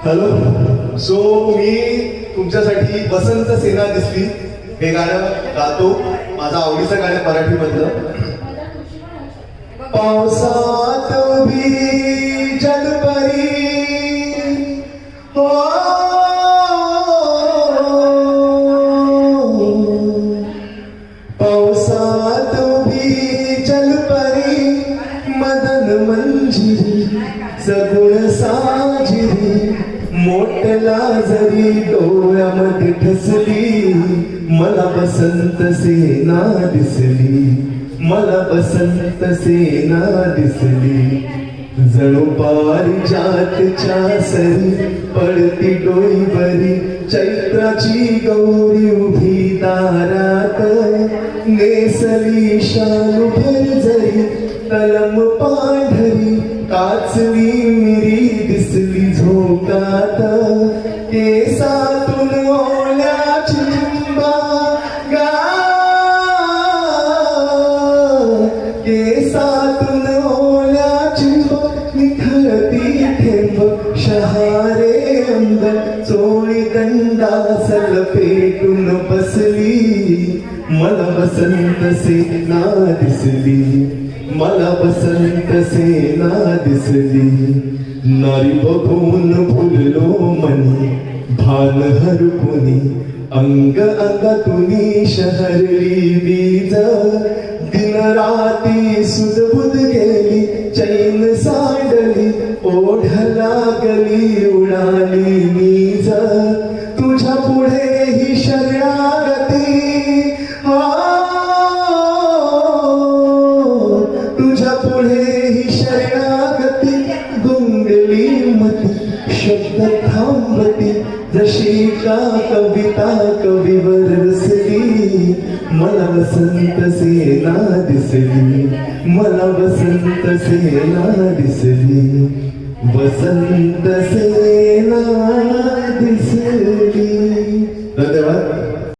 Hello. So मी तुमच्यासाठी वसंत सेना दिसली हे गाणं गातो. माझं आवडीचं गाणं मराठीमधलं. पावसात उभी जलपरी हो, पावसात उभी जलपरी मदन मंजिरी सगुण साजिरी मोठला जरी डोळ्यामध्ये ठसली मला बसंत सेना दिसली, मला बसंत सेना दिसली. जणू पारिजातच्या सरी पडती डोईवरी चैत्राची गौरी उभी दारात नेसली शालू भरजरी तलम पांढरी काचवी मिरी दिसली झोकात केसातून ओल्या चिंबा गा, केसातून ओल्या चिंबा निखळती थेंब शहारे अंग चोळी दंडासल पेटून बसली मला बसंत सेना दिसली, मला बसंत सेना दिसली. नारी बघून फुललो मनी भान हरपुनी अंग अंगातुनी शहरली बीज दिन राती सुदबुद गेली चैन सांडली ओढ लागली उडाली नीज तुझ्या पुढे ही शर्यागती तुझ्या पुढे ही शर्यागती गुंगली मती शब्द थांबती जशी का कविता कवीवर रसली मला बसंत सेना दिसली, मला बसंत सेना दिसली, बसंत सेना दिसली. धन्यवाद.